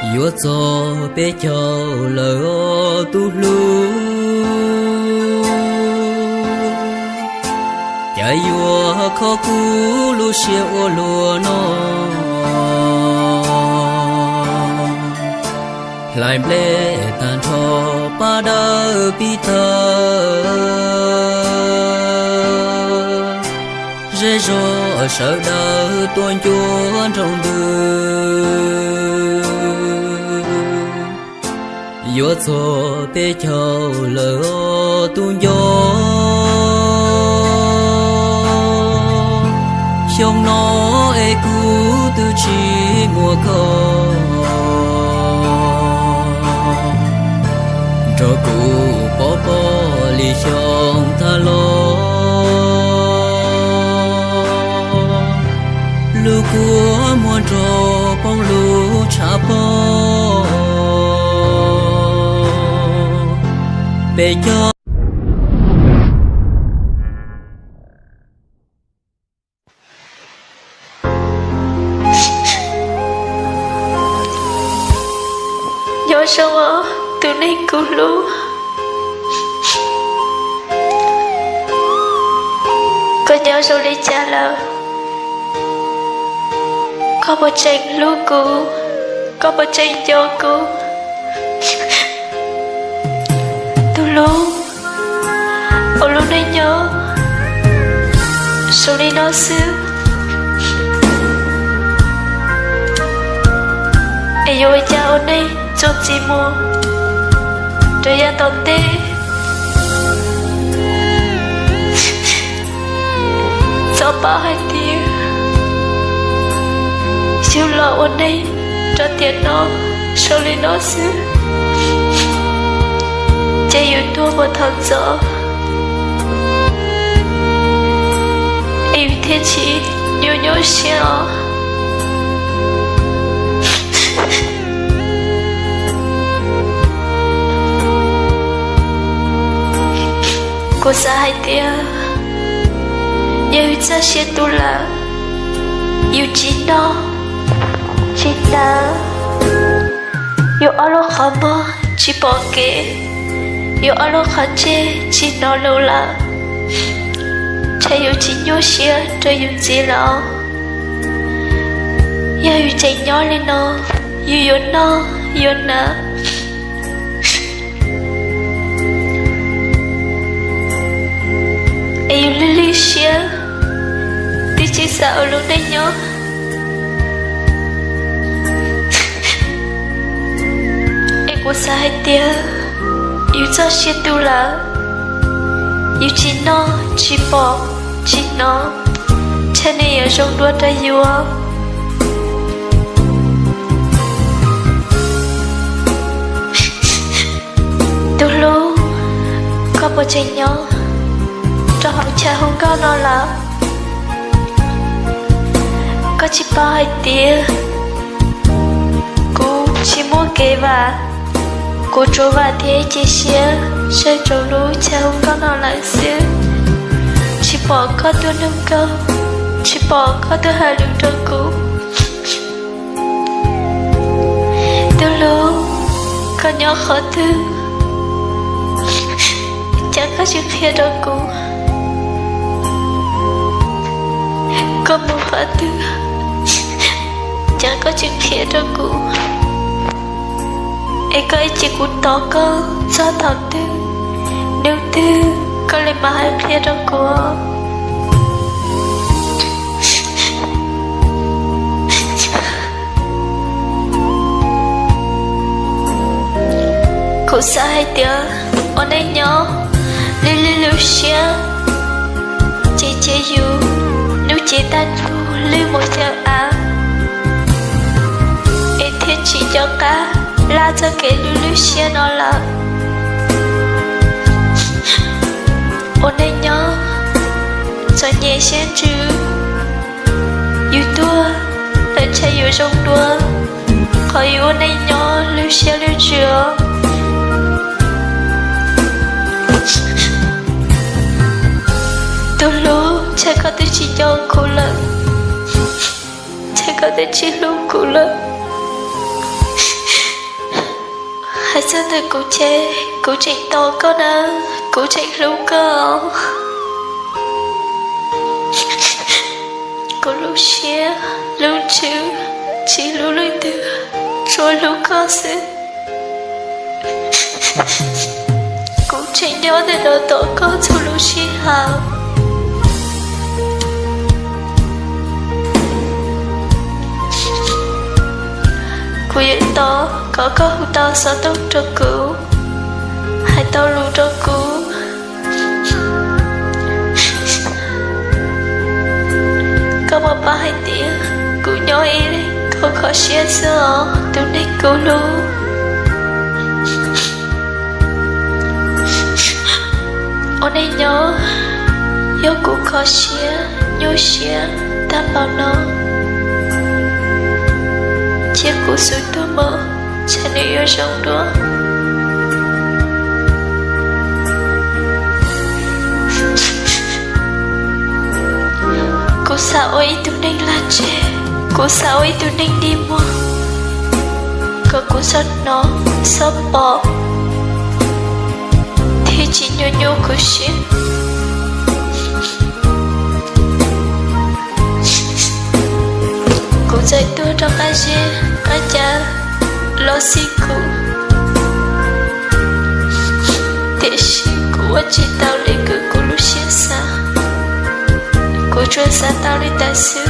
Yo cho bé cho lỡ tu lu chạy yo khó cú lu xia ô lùa nó lại ble tàn thọ ba đơ bi thơ dễ dỗ sợ đỡ tuôn chuôn trong đời yo cho bé cho lỡ tu yo trong nó e cú tu chỉ mùa co cho cú bỏ li trong tha lo lu của muôn trò bông lu cha po bé cho sao ở từ nay cứu lũ có nhớ sao đi trả lời có một tranh lũ cứu có một tranh cho cứu từ lũ ở lúc này nhớ sao đi nó xứ ai ơi cha ở đây cho chị mua rồi ya tao tê sao ba hai tiếng siêu lọ ở đây cho tiền nó sau lên nó xứ chạy yêu tua một thằng dở yêu thiên chỉ yêu nhau xe cô sa hai tia yêu cha xe tu là yêu chín đó chín đã yêu ở lúc khó mơ chỉ bỏ kệ yêu ở lúc khó chê chỉ nó lâu là cha yêu chín nhớ xe cho yêu gì là yêu chạy nhỏ lên nó yêu nó yêu nè yêu lily xia đi chỉ sợ lúc đấy nhớ em có sai tia yêu cho xia tu là yêu chỉ nó chỉ bỏ chỉ nó cho nên ở trong đua ta yêu từ lúc có một tranh nhỏ cho họ cha không có nó là có chỉ ba hai tia cô chỉ muốn kể và cô trôi vào thế chia sẻ sẽ trôi lũ cha không có nó là xứ chỉ bỏ có tôi nâng câu chỉ bỏ có tôi hai lượng trong cũ từ lúc có nhỏ khó thương chẳng có chuyện kia đâu cũ có một hóa tư chẳng có chuyện kia đâu cụ ấy có chỉ cũng tỏ cơ cho thằng tư nếu tư có lấy mà hai kia đâu của cụ xa hai tiếng ở đây nhỏ lưu xia chế dù nếu chỉ ta thu lưu một theo áo em thiên chỉ cho cá la cho cái lưu xia nó là ôn đây nhớ cho nhẹ xen chứ yêu tua để chạy yêu trong đua khỏi yêu ôn đây nhớ lưu xia lưu chữa từ lúc cha có thể chỉ cho cô là cha có thể chỉ lúc cô là Hãy xin từ cụ chạy to có nè, cụ chạy lưu cơ. Cụ lưu xe, lưu chữ, chỉ lưu lưu từ, rồi lưu cơ sự. Cụ chạy nhớ để đỡ tổ có cho lưu xe hào. Cụ dạy to, có hữu tao sao tốt cho cụ. Hãy tao lưu cho cụ. Có một ba hai tiếng, cụ nhỏ ý đi, có khó xia sữa, tôi nên cụ lưu. Ôn ấy nhớ, yêu cụ khó xia, nhô xia, ta bảo nó. Chiếc cụ suy tôi mơ, cha nữ yêu trong đó. Cụ sao ấy tôi nên là trẻ, cụ sao ấy tôi nên đi mua. Có cụ rất nó, sắp bỏ. Thì chỉ nhô nhô cụ xuyên. Cụ dạy tôi trong ai dê, ai cha, lo xí cụ. Thế xí cụ ở chỉ tao lấy cụ lúc xuyên xa. Cụ truyền xa tao lấy tài sư.